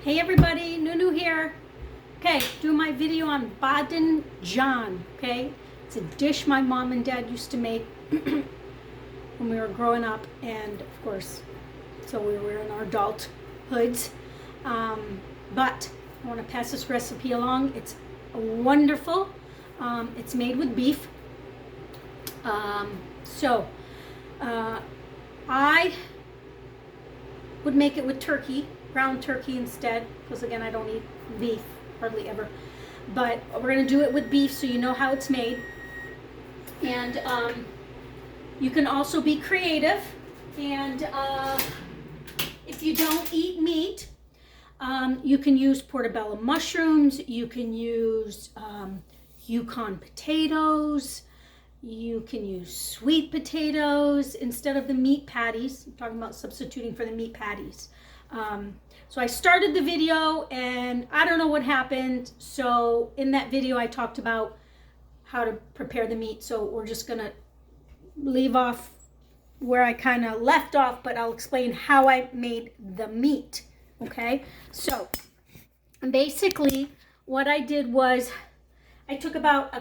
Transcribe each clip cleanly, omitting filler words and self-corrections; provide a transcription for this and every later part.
Hey everybody, Nunu here. Okay, doing my video on Badinjon, okay? It's a dish my mom and dad used to make when we were growing up, and of course, so we were in our adulthoods. But I want to pass this recipe along. It's wonderful. It's made with beef. I would make it with turkey, ground turkey instead, because again, I don't eat beef hardly ever. But we're going to do it with beef so you know how it's made. And you can also be creative. And if you don't eat meat, you can use portobello mushrooms. You can use Yukon potatoes. You can use sweet potatoes instead of the meat patties. I'm talking about substituting for the meat patties. So I started the video and I don't know what happened. So in that video I talked about how to prepare the meat. So we're just gonna leave off where I kind of left off, but I'll explain how I made the meat. Okay, so basically what I did was I took about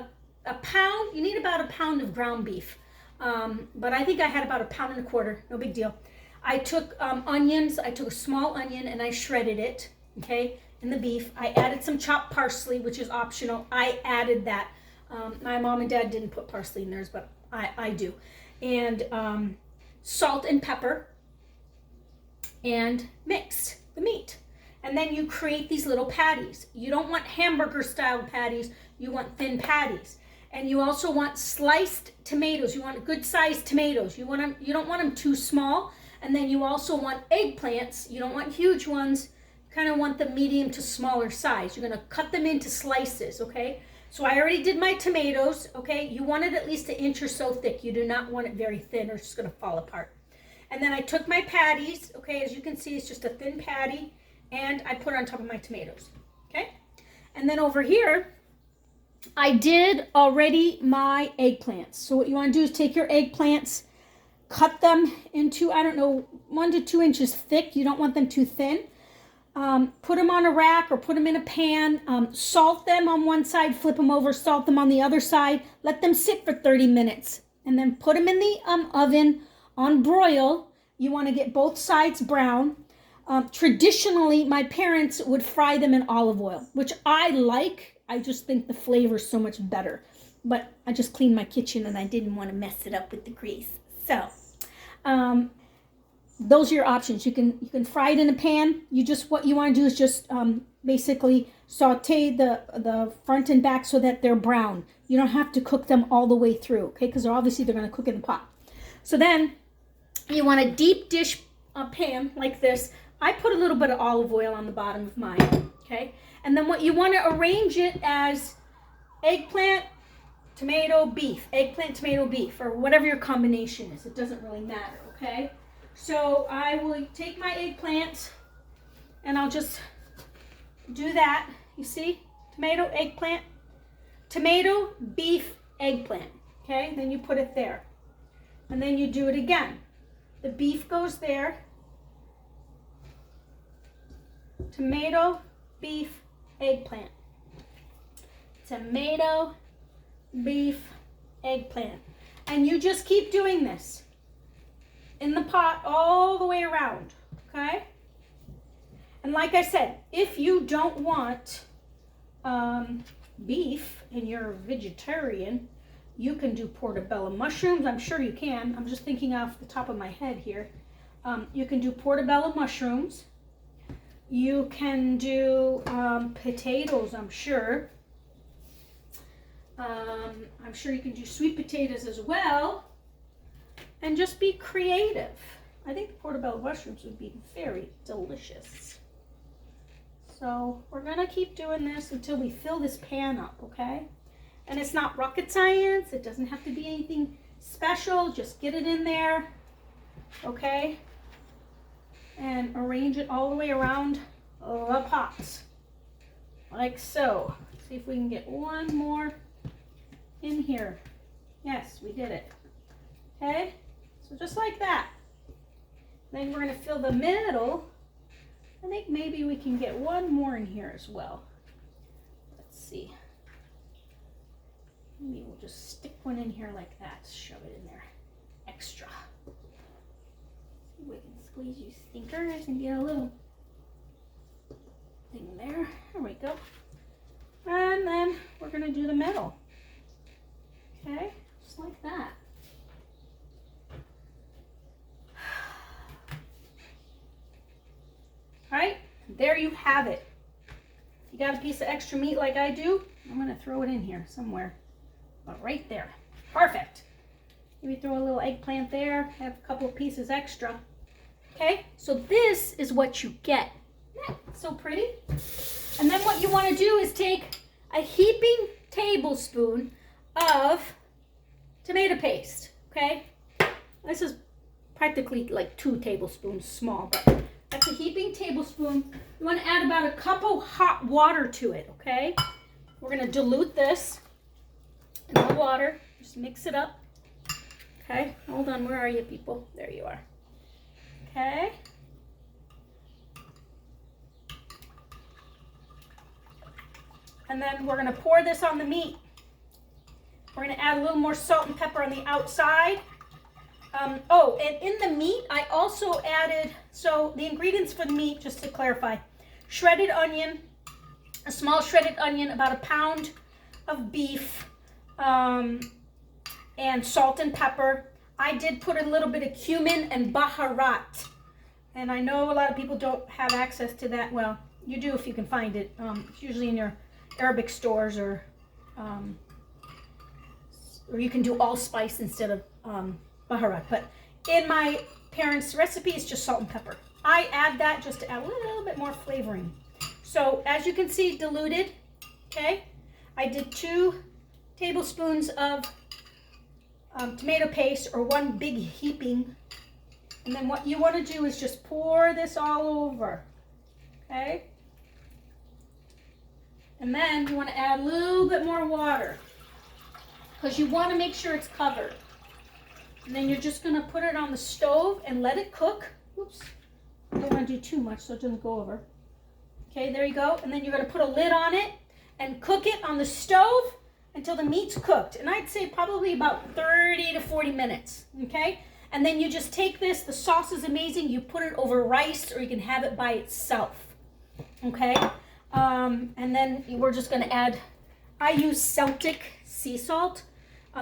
a pound. You need about a pound of ground beef, but I think I had about a pound and a quarter. No big deal. I took onions. I took a small onion and I shredded it, okay, in the beef. I added some chopped parsley, which is optional. I added that. My mom and dad didn't put parsley in theirs, but I do. And salt and pepper, and mixed the meat. And then you create these little patties. You don't want hamburger style patties. You want thin patties. And you also want sliced tomatoes. You want good sized tomatoes. You don't want them too small. And then you also want eggplants. You don't want huge ones. You kind of want the medium to smaller size. You're going to cut them into slices, okay? So I already did my tomatoes, okay? You want it at least an inch or so thick. You do not want it very thin or it's just going to fall apart. And then I took my patties, okay? As you can see, it's just a thin patty. And I put it on top of my tomatoes, okay? And then over here, I did already my eggplants. So what you want to do is take your eggplants, cut them into, I don't know, 1 to 2 inches thick. You don't want them too thin. Put them on a rack or put them in a pan. Salt them on one side, flip them over, salt them on the other side. Let them sit for 30 minutes. And then put them in the oven on broil. You want to get both sides brown. Traditionally, my parents would fry them in olive oil, which I like. I just think the flavor is so much better. But I just cleaned my kitchen and I didn't want to mess it up with the grease. So, those are your options. You can fry it in a pan. What you want to do is just basically saute the front and back so that they're brown. You don't have to cook them all the way through, okay? Because obviously they're going to cook in the pot. So then you want a deep dish pan like this. I put a little bit of olive oil on the bottom of mine, okay? And then what you want to arrange it as eggplant, tomato, beef, eggplant, tomato, beef, or whatever your combination is. It doesn't really matter, okay? So I will take my eggplant and I'll just do that. You see? Tomato, eggplant, tomato, beef, eggplant, okay? Then you put it there. And then you do it again. The beef goes there. Tomato, beef, eggplant. Tomato, beef, eggplant. And you just keep doing this in the pot all the way around, okay? And like I said, if you don't want beef and you're vegetarian, you can do portobello mushrooms. I'm sure you can. I'm just thinking off the top of my head here. You can do portobello mushrooms. You can do potatoes, I'm sure. I'm sure you can do sweet potatoes as well. And just be creative. I think the portobello mushrooms would be very delicious. So we're going to keep doing this until we fill this pan up, okay? And it's not rocket science. It doesn't have to be anything special. Just get it in there, okay? And arrange it all the way around the pot, like so. See if we can get one more in here. Yes, we did it. Okay, so just like that. Then we're going to fill the middle I think maybe we can get one more in here as well. Let's see. Maybe we'll just stick one in here like that. Shove it in there. Extra. See if we can squeeze you stinkers and get a little thing there. There we go. And then we're going to do the middle. Okay, just like that. All right, there you have it. If you got a piece of extra meat like I do, I'm going to throw it in here somewhere. But right there. Perfect. Maybe throw a little eggplant there. Have a couple of pieces extra. Okay, so this is what you get. Isn't that so pretty? And then what you want to do is take a heaping tablespoon of tomato paste. Okay, this is practically like 2 tablespoons small, but that's a heaping tablespoon. You want to add about a cup of hot water to it. Okay, we're going to dilute this in the water. Just mix it up. Okay, hold on. Where are you people? There you are. Okay. And then we're going to pour this on the meat. We're going to add a little more salt and pepper on the outside. Oh, and in the meat, I also added, so the ingredients for the meat, just to clarify, shredded onion, a small shredded onion, about 1 pound of beef, and salt and pepper. I did put a little bit of cumin and baharat. And I know a lot of people don't have access to that. Well, you do if you can find it. It's usually in your Arabic stores, or you can do allspice instead of baharat. But in my parents' recipe, it's just salt and pepper. I add that just to add a little bit more flavoring. So as you can see, diluted. Okay, I did 2 tablespoons of tomato paste, or 1 big heaping. And then what you want to do is just pour this all over. Okay. And then you want to add a little bit more water, because you want to make sure it's covered. And then you're just going to put it on the stove and let it cook. Oops. I don't want to do too much so it doesn't go over. Okay, there you go. And then you're going to put a lid on it and cook it on the stove until the meat's cooked. And I'd say probably about 30 to 40 minutes. Okay? And then you just take this. The sauce is amazing. You put it over rice, or you can have it by itself. Okay? And then we're just going to add, I use Celtic sea salt.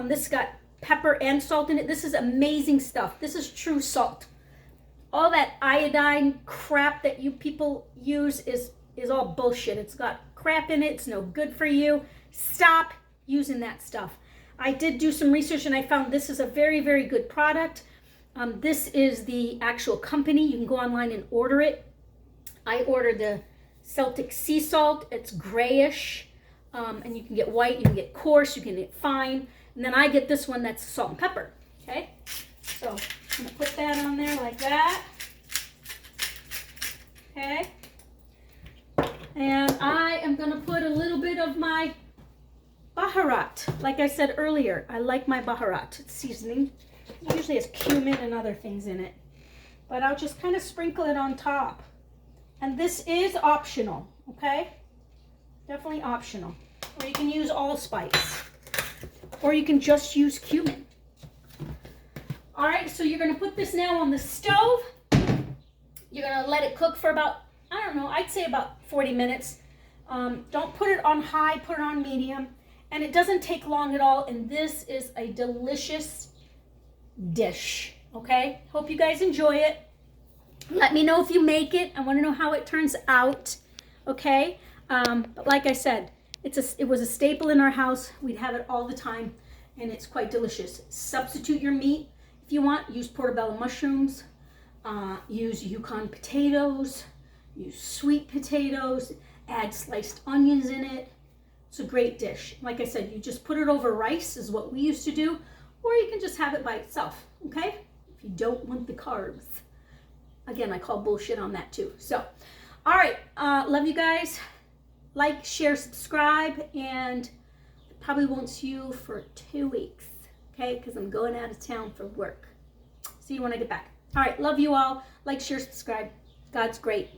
This got pepper and salt in it. This is amazing stuff. This is true salt. All that iodine crap that you people use is all bullshit. It's got crap in it. It's no good for you. Stop using that stuff. I did do some research and I found this is a very, very good product. This is the actual company. You can go online and order it. I ordered the Celtic sea salt. It's grayish, and you can get white, you can get coarse, you can get fine, and then I get this one that's salt and pepper. Okay, so I'm gonna put that on there like that. Okay, and I am gonna put a little bit of my baharat. Like I said earlier, I like my baharat seasoning. It usually has cumin and other things in it, but I'll just kind of sprinkle it on top. And this is optional, okay? Definitely optional. Or you can use allspice. Or you can just use cumin. All right, so you're gonna put this now on the stove. You're gonna let it cook for about, I don't know, I'd say about 40 minutes. Don't put it on high, put it on medium. And it doesn't take long at all. And this is a delicious dish, okay? Hope you guys enjoy it. Let me know if you make it. I want to know how it turns out, okay? But like I said, it was a staple in our house. We'd have it all the time, and it's quite delicious. Substitute your meat if you want. Use portobello mushrooms, use Yukon potatoes, use sweet potatoes, add sliced onions in it. It's a great dish. Like I said, you just put it over rice is what we used to do, or you can just have it by itself, okay? If you don't want the carbs. Again, I call bullshit on that too. So, all right, love you guys. Like, share, subscribe, and I probably won't see you for 2 weeks, okay? Because I'm going out of town for work. See you when I get back. All right, love you all. Like, share, subscribe. God's great.